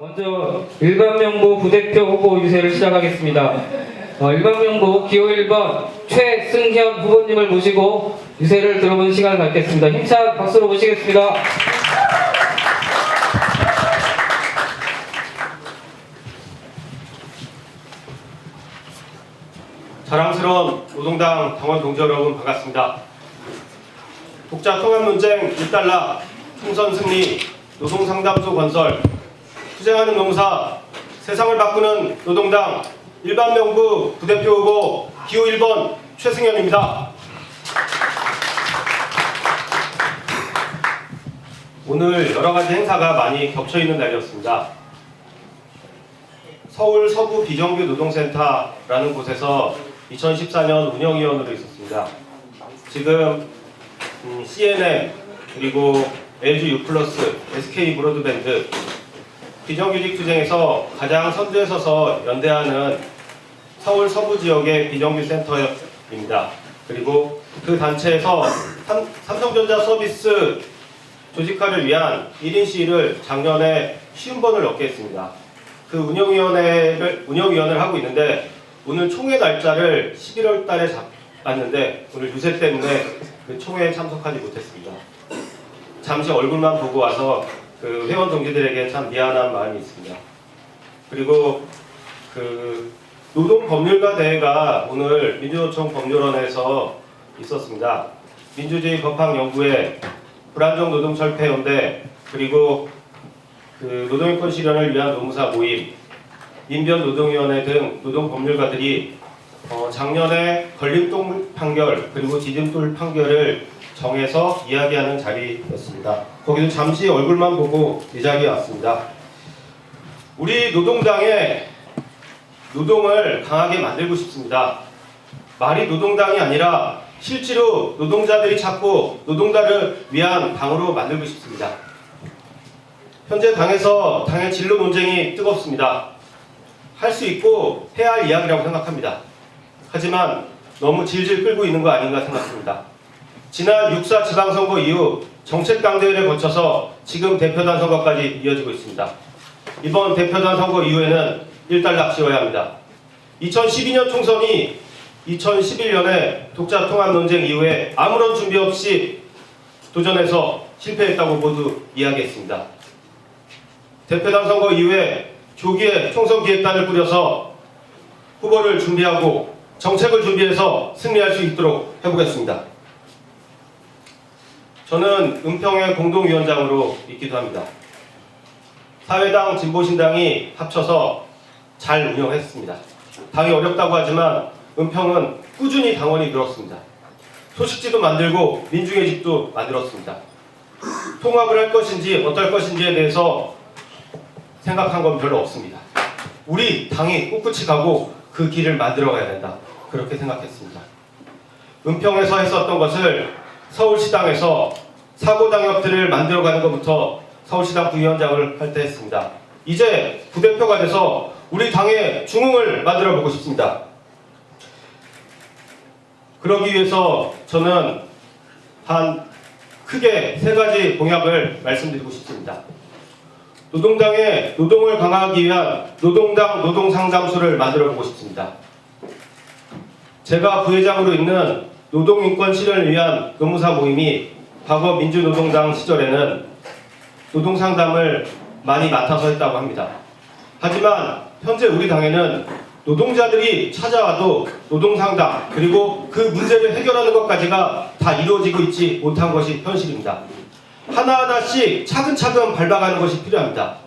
먼저 일반명부 부대표 후보 유세를 시작하겠습니다. 일반명부 기호 1번 최승현 후보님을 모시고 유세를 들어보는 시간을 갖겠습니다. 힘찬 박수로 모시겠습니다. 자랑스러운 노동당 당원 동지 여러분 반갑습니다. 독자 통합 논쟁 일단락, 총선 승리, 노동상담소 건설, 투쟁하는 노무사, 세상을 바꾸는 노동당 일반명부 부대표 후보 기호 1번 최승현입니다. 오늘 여러가지 행사가 많이 겹쳐있는 날이었습니다. 서울 서부 비정규 노동센터라는 곳에서 2014년 운영위원으로 있었습니다. 지금 CNN 그리고 LG U+, SK 브로드밴드 비정규직 투쟁에서 가장 선두에 서서 연대하는 서울 서부 지역의 비정규 센터입니다. 그리고 그 단체에서 삼성전자 서비스 조직화를 위한 1인 시위를 작년에 50번을 넘게 했습니다. 그 운영위원회를 하고 있는데 오늘 총회 날짜를 11월 달에 잡았는데 오늘 유세 때문에 그 총회에 참석하지 못했습니다. 잠시 얼굴만 보고 와서 그 회원 동지들에게 참 미안한 마음이 있습니다. 그리고 그 노동법률가 대회가 오늘 민주노총 법률원에서 있었습니다. 민주주의 법학연구회, 불안정 노동철폐연대, 그리고 그 노동인권 실현을 위한 노무사 모임, 민변노동위원회 등 노동법률가들이 작년에 걸림돌 판결 그리고 디딤돌 판결을 정해서 이야기하는 자리였습니다. 거기서 잠시 얼굴만 보고 이 자리에 왔습니다. 우리 노동당의 노동을 강하게 만들고 싶습니다. 말이 노동당이 아니라 실제로 노동자들이 찾고 노동자를 위한 당으로 만들고 싶습니다. 현재 당에서 당의 진로 논쟁이 뜨겁습니다. 할 수 있고 해야 할 이야기라고 생각합니다. 하지만 너무 질질 끌고 있는 거 아닌가 생각합니다. 지난 6.4 지방선거 이후 정책 당대회를 거쳐서 지금 대표단 선거까지 이어지고 있습니다. 이번 대표단 선거 이후에는 일단락 지어야 합니다. 2012년 총선이 2011년에 독자 통합 논쟁 이후에 아무런 준비 없이 도전해서 실패했다고 모두 이야기했습니다. 대표단 선거 이후에 조기에 총선 기획단을 꾸려서 후보를 준비하고 정책을 준비해서 승리할 수 있도록 해보겠습니다. 저는 은평의 공동위원장으로 있기도 합니다. 사회당, 진보신당이 합쳐서 잘 운영했습니다. 당이 어렵다고 하지만 은평은 꾸준히 당원이 늘었습니다. 소식지도 만들고 민중의집도 만들었습니다. 통합을 할 것인지 어떨 것인지에 대해서 생각한 건 별로 없습니다. 우리 당이 꿋꿋이 가고 그 길을 만들어 가야 된다. 그렇게 생각했습니다. 은평에서 했었던 것을 서울시당에서 사고당협들을 만들어가는 것부터 서울시당 부위원장을 할 때 했습니다. 이제 부대표가 돼서 우리 당의 중흥을 만들어 보고 싶습니다. 그러기 위해서 저는 크게 세 가지 공약을 말씀드리고 싶습니다. 노동당의 노동을 강화하기 위한 노동당 노동상담소를 만들어 보고 싶습니다. 제가 부회장으로 있는 노동인권 실현을 위한 노무사 모임이 과거 민주노동당 시절에는 노동상담을 많이 맡아서 했다고 합니다. 하지만 현재 우리 당에는 노동자들이 찾아와도 노동상담 그리고 그 문제를 해결하는 것까지가 다 이루어지고 있지 못한 것이 현실입니다. 하나하나씩 차근차근 밟아가는 것이 필요합니다.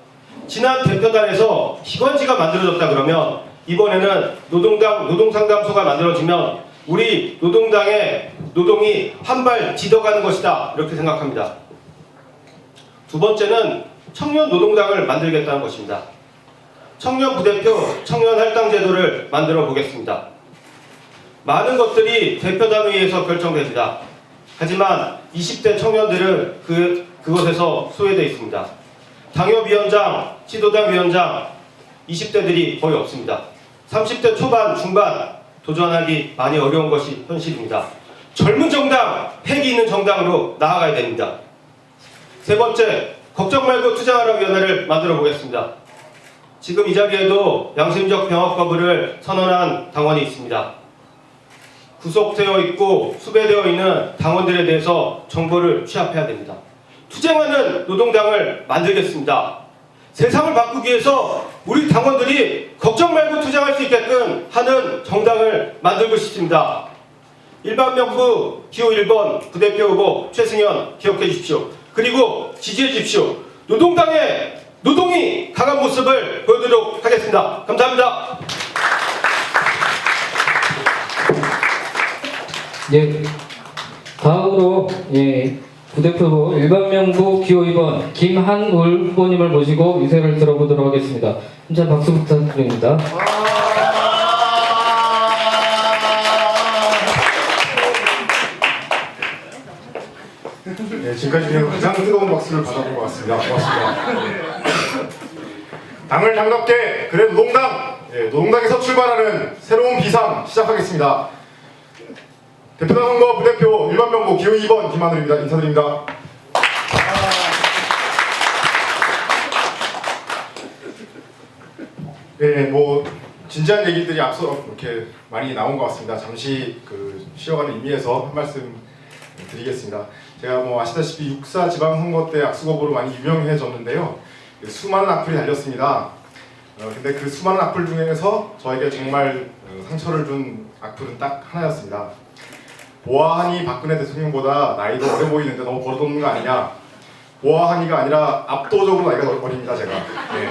지난 대표단에서 기관지가 만들어졌다 그러면 이번에는 노동당 노동상담소가 만들어지면 우리 노동당의 노동이 한 발 딛어가는 것이다 이렇게 생각합니다. 두 번째는 청년 노동당을 만들겠다는 것입니다. 청년 부대표, 청년 할당 제도를 만들어 보겠습니다. 많은 것들이 대표단 회의에서 결정됩니다. 하지만 20대 청년들은 그것에서 소외되어 있습니다. 당협위원장, 지도당 위원장 20대들이 거의 없습니다. 30대 초반, 중반 도전하기 많이 어려운 것이 현실입니다. 젊은 정당, 패기 있는 정당으로 나아가야 됩니다. 세 번째, 걱정 말고 투쟁하라 위원회를 만들어 보겠습니다. 지금 이 자리에도 양심적 병합 거부를 선언한 당원이 있습니다. 구속되어 있고 수배되어 있는 당원들에 대해서 정보를 취합해야 됩니다. 투쟁하는 노동당을 만들겠습니다. 세상을 바꾸기 위해서 우리 당원들이 걱정 말고 투쟁할 수 있게끔 하는 정당을 만들고 싶습니다. 일반 명부 기호 1번 부대표 후보 최승현 기억해 주십시오. 그리고 지지해 주십시오. 노동당의 노동이 강한 모습을 보여드리도록 하겠습니다. 감사합니다. 예, 다음으로 부대표 후보 일반명부 기호 2번 김한울 후보님을 모시고 유세를 들어보도록 하겠습니다. 한잔 박수 부탁드립니다. 네, 지금까지 중에 가장 뜨거운 박수를 받아본 것 같습니다. 고맙습니다. 당을 장갑게 그래 노동당, 노동당에서 출발하는 새로운 비상 시작하겠습니다. 대표단 선거 부대표 일반명부 기호 2번 김한울입니다. 인사드립니다. 네, 뭐 진지한 얘기들이 앞서 이렇게 많이 나온 것 같습니다. 잠시 쉬어가는 의미에서 한 말씀 드리겠습니다. 제가 뭐 아시다시피 육사 지방선거 때 악수거부로 많이 유명해졌는데요. 수많은 악플이 달렸습니다. 근데 그 수많은 악플 중에서 저에게 정말 상처를 준 악플은 딱 하나였습니다. 보아하니 박근혜 대통령보다 나이도 어려 보이는데 너무 버릇없는 거 아니냐. 보아하니가 아니라 압도적으로 나이가 어립니다, 제가. 네.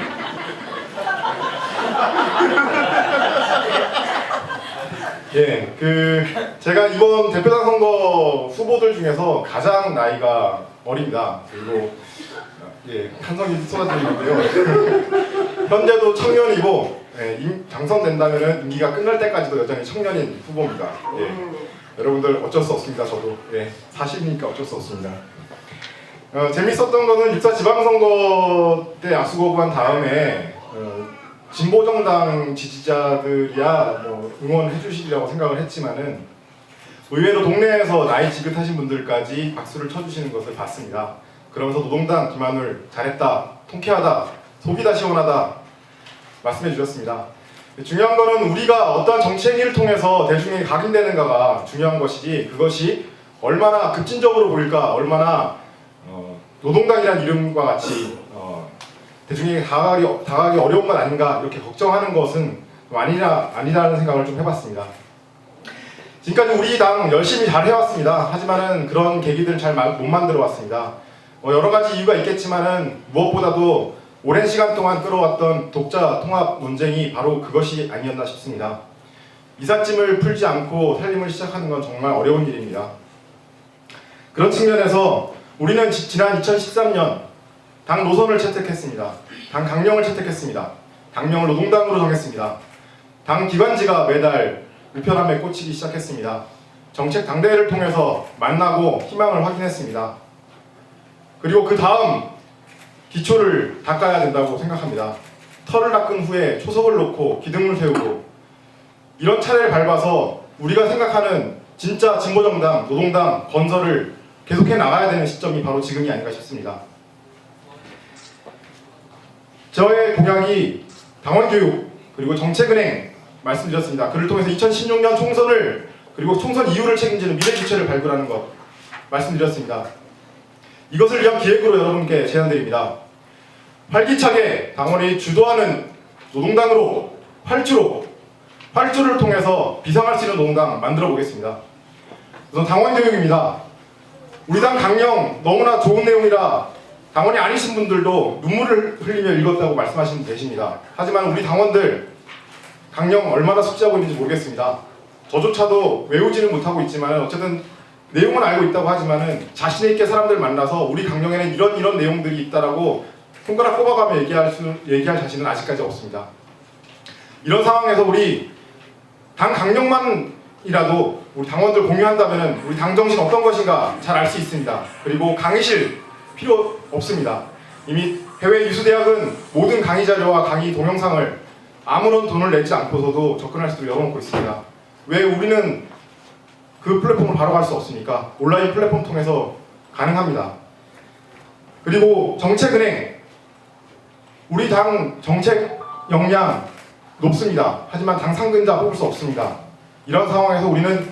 예, 제가 이번 대표단 선거 후보들 중에서 가장 나이가 어립니다. 그리고 한성이 쏟아지는데요. 현재도 청년이고 당선된다면 임기가 끝날 때까지도 여전히 청년인 후보입니다. 여러분들 어쩔 수 없습니다. 저도 사실이니까 어쩔 수 없습니다. 재밌었던 거는 육사 지방선거 때 악수거부한 다음에 진보정당 지지자들이야 뭐 응원해 주시리라고 생각을 했지만은 의외로 동네에서 나이 지긋하신 분들까지 박수를 쳐주시는 것을 봤습니다. 그러면서 노동당 김한울 잘했다, 통쾌하다, 속이 다 시원하다 말씀해 주셨습니다. 중요한 거는 우리가 어떠한 정치 행위를 통해서 대중에게 각인되는가가 중요한 것이지 그것이 얼마나 급진적으로 보일까, 얼마나 노동당이라는 이름과 같이 대중에게 다가가기 어려운 건 아닌가 이렇게 걱정하는 것은 아니라는 생각을 좀 해봤습니다. 지금까지 우리 당 열심히 잘 해왔습니다. 하지만은 그런 계기들을 잘 못 만들어 왔습니다. 여러 가지 이유가 있겠지만은 무엇보다도 오랜 시간 동안 끌어왔던 독자 통합 논쟁이 바로 그것이 아니었나 싶습니다. 이삿짐을 풀지 않고 살림을 시작하는 건 정말 어려운 일입니다. 그런 측면에서 우리는 지난 2013년 당 노선을 채택했습니다. 당 강령을 채택했습니다. 당명을 노동당으로 정했습니다. 당 기관지가 매달 우편함에 꽂히기 시작했습니다. 정책 당대회를 통해서 만나고 희망을 확인했습니다. 그리고 그 다음 기초를 닦아야 된다고 생각합니다. 털을 닦은 후에 초석을 놓고 기둥을 세우고 이런 차례를 밟아서 우리가 생각하는 진짜 진보정당, 노동당 건설을 계속해 나가야 되는 시점이 바로 지금이 아닌가 싶습니다. 저의 공약이 당원교육 그리고 정책은행 말씀드렸습니다. 그를 통해서 2016년 총선을 그리고 총선 이후를 책임지는 미래주체를 발굴하는 것 말씀드렸습니다. 이것을 위한 기획으로 여러분께 제안드립니다. 활기차게 당원이 주도하는 노동당으로 활주를 통해서 비상할 수 있는 노동당 만들어 보겠습니다. 우선 당원교육입니다. 우리 당 강령 너무나 좋은 내용이라 당원이 아니신 분들도 눈물을 흘리며 읽었다고 말씀하시면 되십니다. 하지만 우리 당원들 강령 얼마나 숙지하고 있는지 모르겠습니다. 저조차도 외우지는 못하고 있지만 어쨌든 내용은 알고 있다고 하지만 자신 있게 사람들 만나서 우리 강령에는 이런 내용들이 있다라고 손가락 꼽아가며 얘기할 자신은 아직까지 없습니다. 이런 상황에서 우리 당 강령만이라도 우리 당원들 공유한다면 우리 당 정신 어떤 것인가 잘 알 수 있습니다. 그리고 강의실 필요 없습니다. 이미 해외 유수대학은 모든 강의 자료와 강의 동영상을 아무런 돈을 내지 않고서도 접근할 수 있도록 열어놓고 있습니다. 왜 우리는 그 플랫폼을 바로 갈 수 없으니까 온라인 플랫폼 통해서 가능합니다. 그리고 정책은행 우리 당 정책 역량 높습니다. 하지만 당상근자 뽑을 수 없습니다. 이런 상황에서 우리는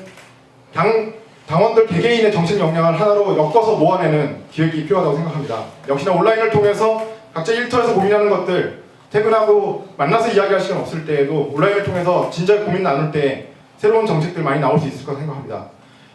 당원들 개개인의 정책 역량을 하나로 엮어서 모아내는 기획이 필요하다고 생각합니다. 역시나 온라인을 통해서 각자 일터에서 고민하는 것들, 퇴근하고 만나서 이야기할 시간 없을 때에도 온라인을 통해서 진지하게 고민 나눌 때 새로운 정책들 많이 나올 수 있을 거라 생각합니다.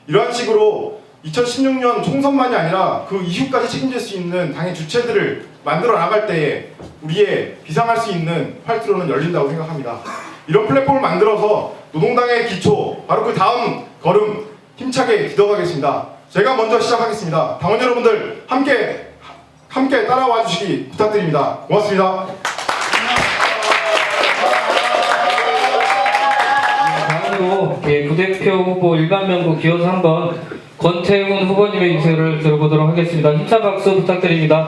이러한 식으로 2016년 총선만이 아니라 그 이후까지 책임질 수 있는 당의 주체들을 만들어 나갈 때에 우리의 비상할 수 있는 활주로는 열린다고 생각합니다. 이런 플랫폼을 만들어서 노동당의 기초, 바로 그 다음 걸음 힘차게 기도하겠습니다. 제가 먼저 시작하겠습니다. 당원 여러분들 함께 따라와 주시기 부탁드립니다. 고맙습니다. 다음으로 부대표 후보 일반 명부 기호 3번 권태훈 후보님의 유세를 들어보도록 하겠습니다. 힘찬 박수 부탁드립니다.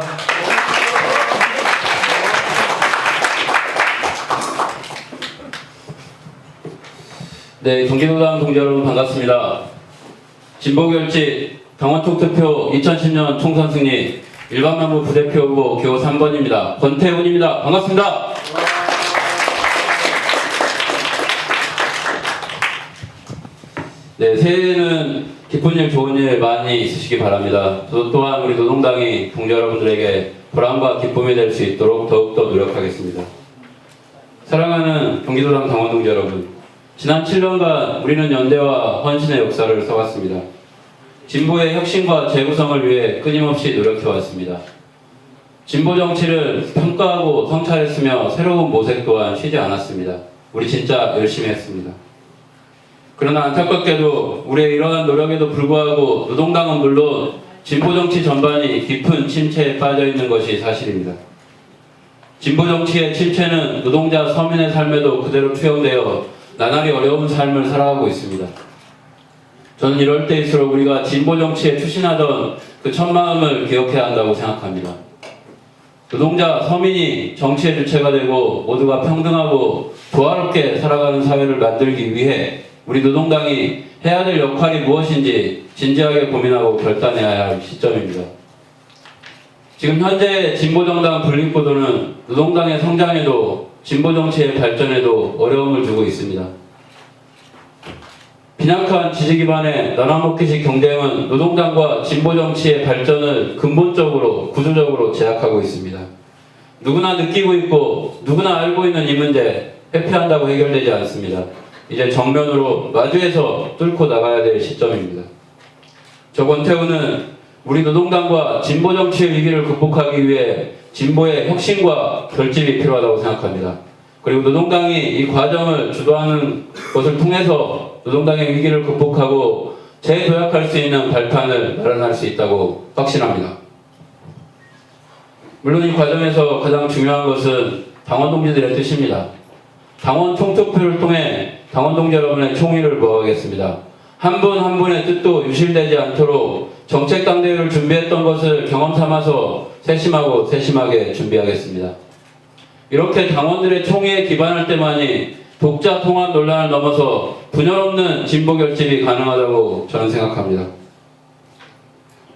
네, 경기도당 동지 여러분 반갑습니다. 진보결집 당원 총투표 2010년 총선 승리 일반 명부 부대표 후보 기호 3번입니다. 권태훈입니다. 반갑습니다. 네, 새해에는 기쁜 일, 좋은 일 많이 있으시기 바랍니다. 저 또한 우리 노동당이 동지 여러분들에게 보람과 기쁨이 될 수 있도록 더욱더 노력하겠습니다. 사랑하는 경기도당 당원 동지 여러분, 지난 7년간 우리는 연대와 헌신의 역사를 써왔습니다. 진보의 혁신과 재구성을 위해 끊임없이 노력해왔습니다. 진보 정치를 평가하고 성찰했으며 새로운 모색 또한 쉬지 않았습니다. 우리 진짜 열심히 했습니다. 그러나 안타깝게도 우리의 이러한 노력에도 불구하고 노동당은 물론 진보 정치 전반이 깊은 침체에 빠져 있는 것이 사실입니다. 진보 정치의 침체는 노동자 서민의 삶에도 그대로 투영되어 나날이 어려운 삶을 살아가고 있습니다. 저는 이럴 때일수록 우리가 진보 정치에 추진하던 그 첫 마음을 기억해야 한다고 생각합니다. 노동자, 서민이 정치의 주체가 되고 모두가 평등하고 조화롭게 살아가는 사회를 만들기 위해 우리 노동당이 해야 될 역할이 무엇인지 진지하게 고민하고 결단해야 할 시점입니다. 지금 현재 진보정당 분립구도는 노동당의 성장에도 진보정치의 발전에도 어려움을 주고 있습니다. 빈약한 지지 기반의 나눠먹기식 경쟁은 노동당과 진보정치의 발전을 근본적으로 구조적으로 제약하고 있습니다. 누구나 느끼고 있고 누구나 알고 있는 이 문제 회피한다고 해결되지 않습니다. 이제 정면으로 마주해서 뚫고 나가야 될 시점입니다. 저 권태훈은 우리 노동당과 진보정치의 위기를 극복하기 위해 진보의 혁신과 결집이 필요하다고 생각합니다. 그리고 노동당이 이 과정을 주도하는 것을 통해서 노동당의 위기를 극복하고 재도약할 수 있는 발판을 마련할 수 있다고 확신합니다. 물론 이 과정에서 가장 중요한 것은 당원 동지들의 뜻입니다. 당원 총투표를 통해 당원 동지 여러분의 총의를 모아가겠습니다. 한 분 한 분의 뜻도 유실되지 않도록 정책 당대회를 준비했던 것을 경험 삼아서 세심하게 준비하겠습니다. 이렇게 당원들의 총의에 기반할 때만이 독자 통합 논란을 넘어서 분열 없는 진보 결집이 가능하다고 저는 생각합니다.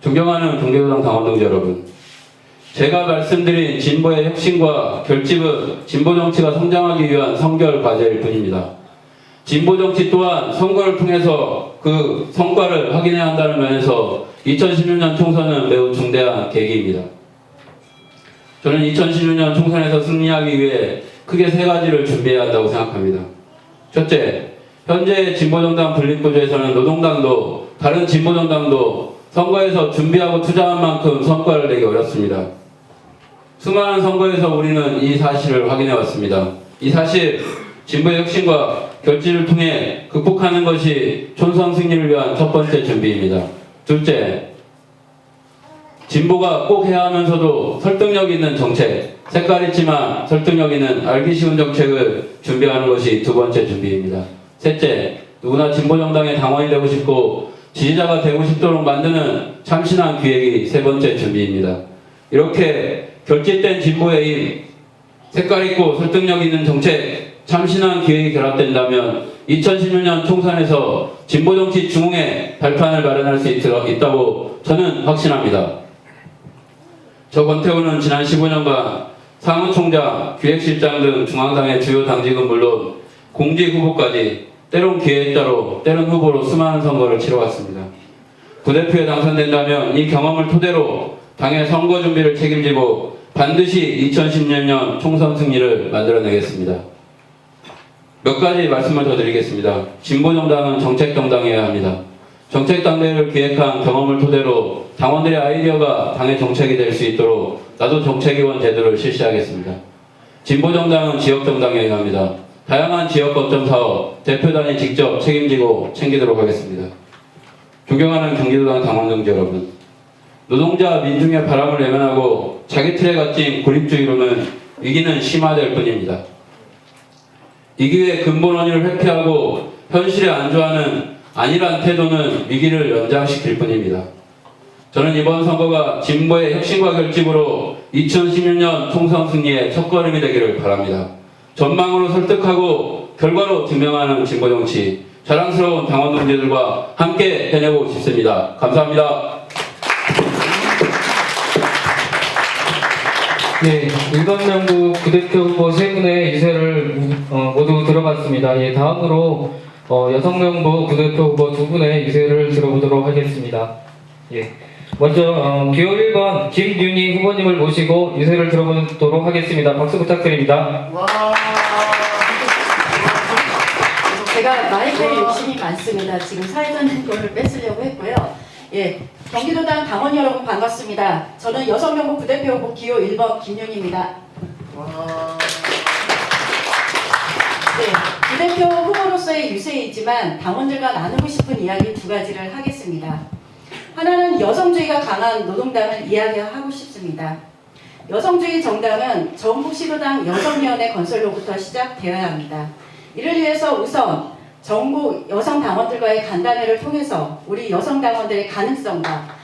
존경하는 경기도당 당원 동지 여러분, 제가 말씀드린 진보의 혁신과 결집은 진보 정치가 성장하기 위한 선결 과제일 뿐입니다. 진보 정치 또한 선거를 통해서 그 성과를 확인해야 한다는 면에서 2016년 총선은 매우 중대한 계기입니다. 저는 2016년 총선에서 승리하기 위해 크게 세 가지를 준비해야 한다고 생각합니다. 첫째, 현재 진보정당 분립구조에서는 노동당도 다른 진보정당도 선거에서 준비하고 투자한 만큼 성과를 내기 어렵습니다. 수많은 선거에서 우리는 이 사실을 확인해 왔습니다. 이 사실, 진보의 혁신과 결집을 통해 극복하는 것이 총선 승리를 위한 첫 번째 준비입니다. 둘째, 진보가 꼭 해야 하면서도 설득력 있는 정책, 색깔 있지만 설득력 있는 알기 쉬운 정책을 준비하는 것이 두 번째 준비입니다. 셋째, 누구나 진보정당의 당원이 되고 싶고 지지자가 되고 싶도록 만드는 참신한 기획이 세 번째 준비입니다. 이렇게 결집된 진보의 힘, 색깔 있고 설득력 있는 정책, 참신한 기획이 결합된다면 2016년 총선에서 진보정치 중흥의 발판을 마련할 수 있다고 저는 확신합니다. 저 권태훈은 지난 15년간 사무총장, 기획실장 등 중앙당의 주요 당직은 물론 공직 후보까지 때론 기획자로 때론 후보로 수많은 선거를 치러왔습니다. 부대표에 당선된다면 이 경험을 토대로 당의 선거 준비를 책임지고 반드시 2016년 총선 승리를 만들어내겠습니다. 몇 가지 말씀을 더 드리겠습니다. 진보정당은 정책정당이어야 합니다. 정책당대회를 기획한 경험을 토대로 당원들의 아이디어가 당의 정책이 될 수 있도록 나도 정책위원 제도를 실시하겠습니다. 진보정당은 지역정당이어야 합니다. 다양한 지역 거점 사업, 대표단이 직접 책임지고 챙기도록 하겠습니다. 존경하는 경기도당 당원 동지 여러분, 노동자 민중의 바람을 외면하고 자기 틀에 갇힌 고립주의로는 위기는 심화될 뿐입니다. 이 기회에 근본 원인을 회피하고 현실에 안주하는 안일한 태도는 위기를 연장시킬 뿐입니다. 저는 이번 선거가 진보의 혁신과 결집으로 2016년 총선 승리의 첫걸음이 되기를 바랍니다. 전망으로 설득하고 결과로 증명하는 진보정치, 자랑스러운 당원 동지들과 함께 해내고 싶습니다. 감사합니다. 예, 일반명부 부대표 후보 3분의 유세를 모두 들어봤습니다. 예, 다음으로 여성명부 부대표 후보 2분의 유세를 들어보도록 하겠습니다. 예, 먼저 기호 1번 김윤희 후보님을 모시고 유세를 들어보도록 하겠습니다. 박수 부탁드립니다. 와. 제가 마이크에 욕심이 많습니다. 지금 사회자님 거를 뺏으려고 했고요. 예, 경기도당 당원 여러분 반갑습니다. 저는 여성명부 부대표 후보 기호 1번 김윤희입니다. 네, 부대표 후보로서의 유세이지만 당원들과 나누고 싶은 이야기 2가지를 하겠습니다. 하나는 여성주의가 강한 노동당을 이야기하고 싶습니다. 여성주의 정당은 전국시도당 여성위원회 건설로부터 시작되어야 합니다. 이를 위해서 우선 전국 여성 당원들과의 간담회를 통해서 우리 여성 당원들의 가능성과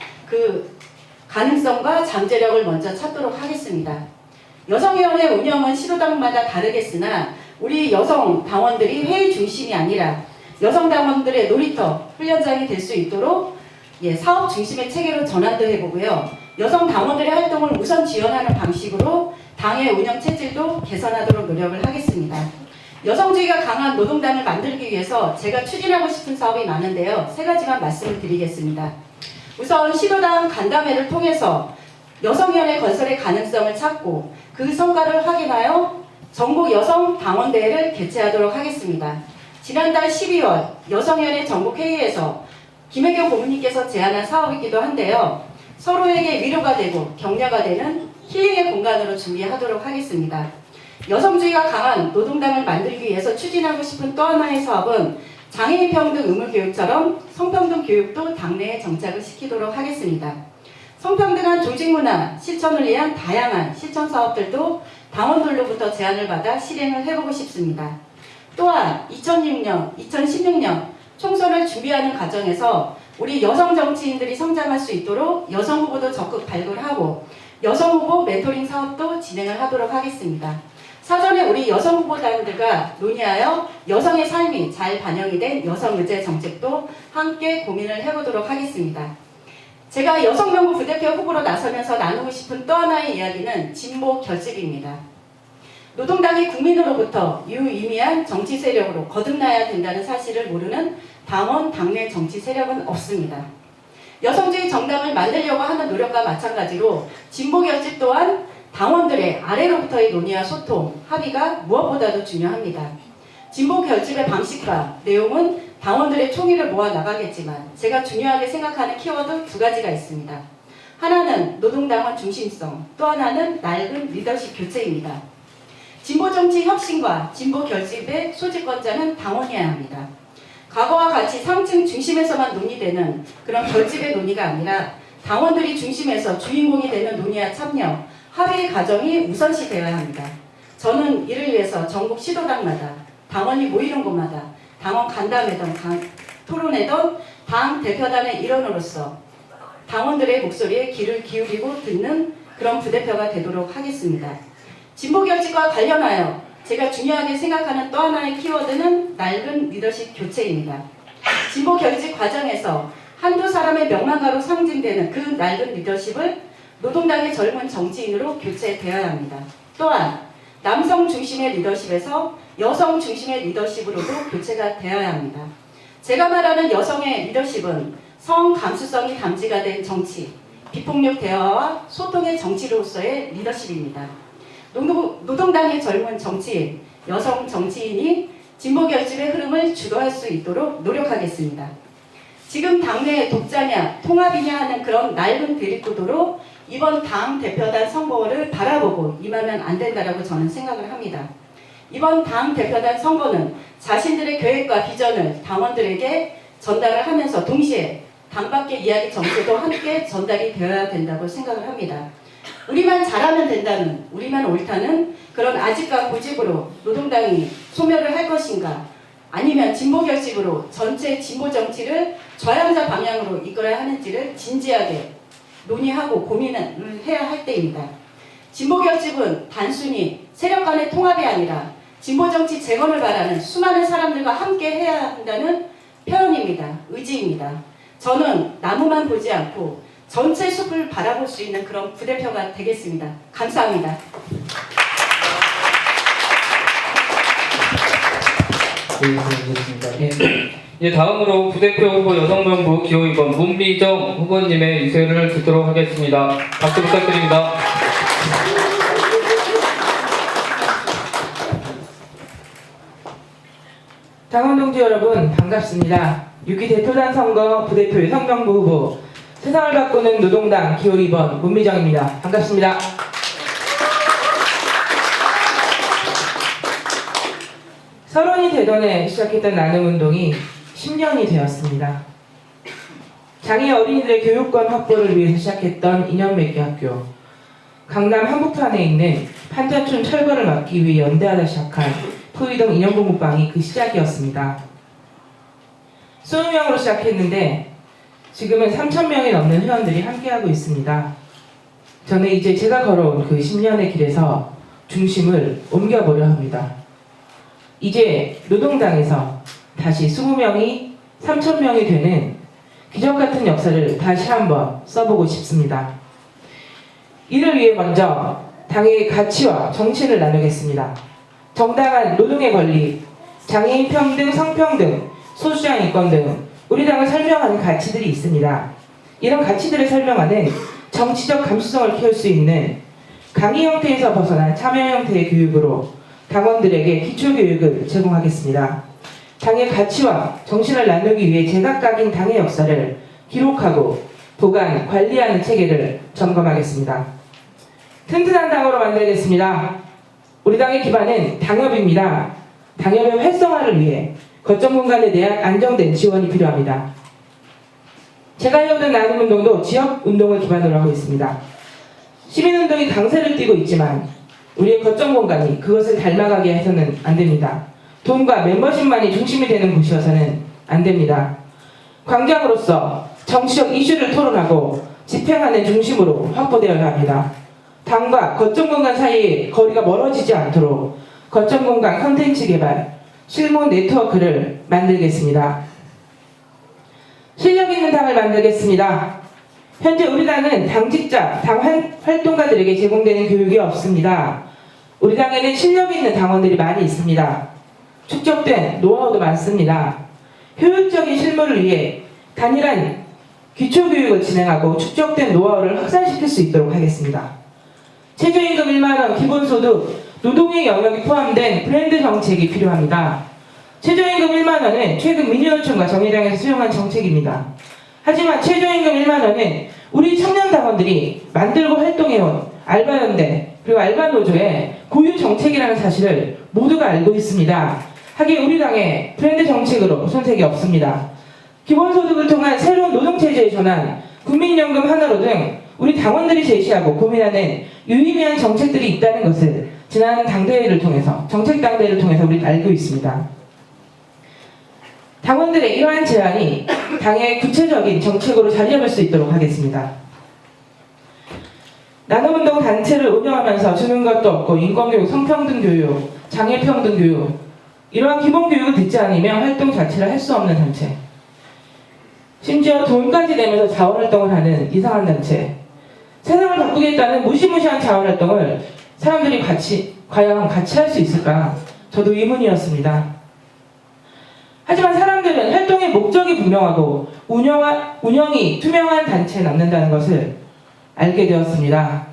잠재력을 먼저 찾도록 하겠습니다. 여성위원회 운영은 시도당마다 다르겠으나 우리 여성 당원들이 회의 중심이 아니라 여성 당원들의 놀이터, 훈련장이 될 수 있도록 사업 중심의 체계로 전환도 해보고요. 여성 당원들의 활동을 우선 지원하는 방식으로 당의 운영 체질도 개선하도록 노력을 하겠습니다. 여성주의가 강한 노동당을 만들기 위해서 제가 추진하고 싶은 사업이 많은데요. 3가지만 말씀을 드리겠습니다. 우선 시도당 간담회를 통해서 여성위원회 건설의 가능성을 찾고 그 성과를 확인하여 전국 여성 당원대회를 개최하도록 하겠습니다. 지난달 12월 여성위원회 전국회의에서 김혜경 고문님께서 제안한 사업이기도 한데요. 서로에게 위로가 되고 격려가 되는 힐링의 공간으로 준비하도록 하겠습니다. 여성주의가 강한 노동당을 만들기 위해서 추진하고 싶은 또 하나의 사업은 장애인 평등 의무 교육처럼 성평등 교육도 당내에 정착을 시키도록 하겠습니다. 성평등한 조직 문화 실천을 위한 다양한 실천 사업들도 당원들로부터 제안을 받아 실행을 해보고 싶습니다. 또한 2016년 총선을 준비하는 과정에서 우리 여성 정치인들이 성장할 수 있도록 여성 후보도 적극 발굴하고 여성 후보 멘토링 사업도 진행을 하도록 하겠습니다. 사전에 우리 여성 후보단들과 논의하여 여성의 삶이 잘 반영이 된 여성의제 정책도 함께 고민을 해보도록 하겠습니다. 제가 여성명부 부대표 후보로 나서면서 나누고 싶은 또 하나의 이야기는 진보 결집입니다. 노동당이 국민으로부터 유의미한 정치 세력으로 거듭나야 된다는 사실을 모르는 당원, 당내 정치 세력은 없습니다. 여성주의 정당을 만들려고 하는 노력과 마찬가지로 진보 결집 또한 당원들의 아래로부터의 논의와 소통, 합의가 무엇보다도 중요합니다. 진보 결집의 방식과 내용은 당원들의 총의를 모아 나가겠지만 제가 중요하게 생각하는 키워드 2가지가 있습니다. 하나는 노동당원 중심성, 또 하나는 낡은 리더십 교체입니다. 진보정치 혁신과 진보 결집의 소집권자는 당원이어야 합니다. 과거와 같이 상층 중심에서만 논의되는 그런 결집의 논의가 아니라 당원들이 중심에서 주인공이 되는 논의와 참여, 합의의 과정이 우선시 되어야 합니다. 저는 이를 위해서 전국 시도당마다 당원이 모이는 곳마다 당원 간담회든 토론회든 당 대표단의 일원으로서 당원들의 목소리에 귀를 기울이고 듣는 그런 부대표가 되도록 하겠습니다. 진보 결집과 관련하여 제가 중요하게 생각하는 또 하나의 키워드는 낡은 리더십 교체입니다. 진보 결집 과정에서 한두 사람의 명망가로 상징되는 그 낡은 리더십을 노동당의 젊은 정치인으로 교체되어야 합니다. 또한 남성 중심의 리더십에서 여성 중심의 리더십으로도 교체가 되어야 합니다. 제가 말하는 여성의 리더십은 성 감수성이 담지가 된 정치, 비폭력 대화와 소통의 정치로서의 리더십입니다. 노동당의 젊은 정치인, 여성 정치인이 진보 결집의 흐름을 주도할 수 있도록 노력하겠습니다. 지금 당내 독자냐 통합이냐 하는 그런 낡은 대립구도로 이번 당 대표단 선거를 바라보고 임하면 안 된다라고 저는 생각을 합니다. 이번 당 대표단 선거는 자신들의 계획과 비전을 당원들에게 전달을 하면서 동시에 당 밖의 이야기 정세도 함께 전달이 되어야 된다고 생각을 합니다. 우리만 잘하면 된다는, 우리만 옳다는 그런 아집과 고집으로 노동당이 소멸을 할 것인가, 아니면 진보 결집으로 전체 진보 정치를 좌양자 방향으로 이끌어야 하는지를 진지하게 논의하고 고민을 해야 할 때입니다. 진보 결집은 단순히 세력 간의 통합이 아니라 진보 정치 재건을 바라는 수많은 사람들과 함께 해야 한다는 표현입니다. 의지입니다. 저는 나무만 보지 않고 전체 숲을 바라볼 수 있는 그런 부대표가 되겠습니다. 감사합니다. 네, 수고하셨습니다. 예, 다음으로 부대표 후보 여성명부 기호 2번 문미정 후보님의 유세를 듣도록 하겠습니다. 박수 부탁드립니다. 당원 동지 여러분 반갑습니다. 6.2 대표단 선거 부대표 여성명부 후보 세상을 바꾸는 노동당 기호 2번 문미정입니다. 반갑습니다. 서론이 대전에 시작했던 나눔운동이 10년이 되었습니다. 장애 어린이들의 교육권 확보를 위해서 시작했던 인연맺기 학교, 강남 한복판에 있는 판자촌 철거를 막기 위해 연대하다 시작한 포위동 인연공부방이 그 시작이었습니다. 20명으로 시작했는데 지금은 3,000명이 넘는 회원들이 함께하고 있습니다. 저는 이제 제가 걸어온 그 10년의 길에서 중심을 옮겨보려 합니다. 이제 노동당에서 다시 20명이 3,000명이 되는 기적같은 역사를 다시 한번 써보고 싶습니다. 이를 위해 먼저 당의 가치와 정신을 나누겠습니다. 정당한 노동의 권리, 장애인 평등, 성평등, 소수장 인권 등 우리 당을 설명하는 가치들이 있습니다. 이런 가치들을 설명하는 정치적 감수성을 키울 수 있는 강의 형태에서 벗어난 참여 형태의 교육으로 당원들에게 기초교육을 제공하겠습니다. 당의 가치와 정신을 나누기 위해 제각각인 당의 역사를 기록하고 보관, 관리하는 체계를 점검하겠습니다. 튼튼한 당으로 만들겠습니다. 우리 당의 기반은 당협입니다. 당협의 활성화를 위해 거점 공간에 대한 안정된 지원이 필요합니다. 제가 해오던 나눔운동도 지역운동을 기반으로 하고 있습니다. 시민운동이 강세를 띠고 있지만 우리의 거점 공간이 그것을 닮아가게 해서는 안 됩니다. 돈과 멤버십만이 중심이 되는 곳이어서는 안 됩니다. 광장으로서 정치적 이슈를 토론하고 집행하는 중심으로 확보되어야 합니다. 당과 거점 공간 사이의 거리가 멀어지지 않도록 거점 공간 콘텐츠 개발, 실무 네트워크를 만들겠습니다. 실력 있는 당을 만들겠습니다. 현재 우리 당은 당직자, 당 활동가들에게 제공되는 교육이 없습니다. 우리 당에는 실력 있는 당원들이 많이 있습니다. 축적된 노하우도 많습니다. 효율적인 실무를 위해 단일한 기초교육을 진행하고 축적된 노하우를 확산시킬 수 있도록 하겠습니다. 최저임금 1만원, 기본소득, 노동의 영역이 포함된 브랜드 정책이 필요합니다. 최저임금 1만원은 최근 민주노총과 정의당에서 수용한 정책입니다. 하지만 최저임금 1만원은 우리 청년당원들이 만들고 활동해온 알바연대 그리고 알바노조의 고유 정책이라는 사실을 모두가 알고 있습니다. 하기에 우리 당의 브랜드 정책으로 손색이 없습니다. 기본소득을 통한 새로운 노동체제의 전환, 국민연금 하나로 등 우리 당원들이 제시하고 고민하는 유의미한 정책들이 있다는 것을 지난 당대회를 통해서, 정책당대회를 통해서 우리는 알고 있습니다. 당원들의 이러한 제안이 당의 구체적인 정책으로 자리 잡을 수 있도록 하겠습니다. 나눔운동 단체를 운영하면서 주는 것도 없고 인권교육, 성평등 교육, 장애평등 교육 이러한 기본교육을 듣지 않으면 활동 자체를 할 수 없는 단체, 심지어 돈까지 내면서 자원활동을 하는 이상한 단체, 세상을 바꾸겠다는 무시무시한 자원활동을 사람들이 과연 같이 할 수 있을까? 저도 의문이었습니다. 하지만 사람들은 활동의 목적이 분명하고 운영이 투명한 단체에 남는다는 것을 알게 되었습니다.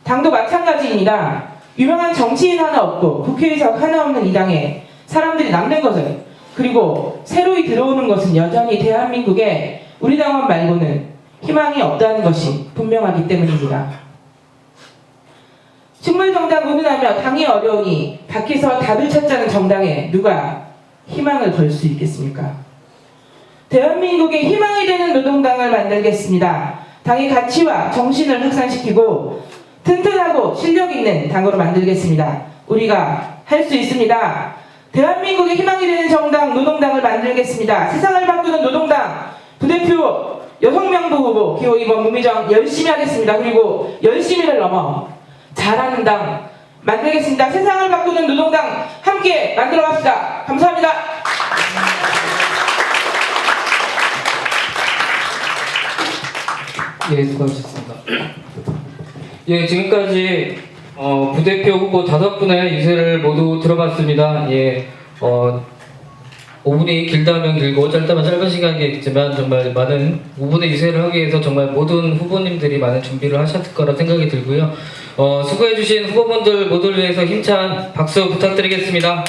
당도 마찬가지입니다. 유명한 정치인 하나 없고 국회의석 하나 없는 이 당에 사람들이 남는 것은, 그리고 새로이 들어오는 것은 여전히 대한민국에 우리 당원 말고는 희망이 없다는 것이 분명하기 때문입니다. 식물정당 운운하며 당이 어려우니 밖에서 답을 찾자는 정당에 누가 희망을 걸 수 있겠습니까? 대한민국의 희망이 되는 노동당을 만들겠습니다. 당의 가치와 정신을 확산시키고 튼튼하고 실력 있는 당으로 만들겠습니다. 우리가 할 수 있습니다. 대한민국의 희망이 되는 정당 노동당을 만들겠습니다. 세상을 바꾸는 노동당 부대표 여성명부 후보 기호 2번 문미정 열심히 하겠습니다. 그리고 열심히를 넘어 잘하는 당 만들겠습니다. 세상을 바꾸는 노동당 함께 만들어 갑시다. 감사합니다. 예, 수고하셨습니다. 예, 지금까지 부대표 후보 5분의 유세를 모두 들어봤습니다. 예, 5분이 길다면 길고 짧다면 짧은 시간이겠지만 정말 많은 5분의 유세를 하기 위해서 정말 모든 후보님들이 많은 준비를 하셨을 거라 생각이 들고요. 수고해주신 후보분들 모두를 위해서 힘찬 박수 부탁드리겠습니다.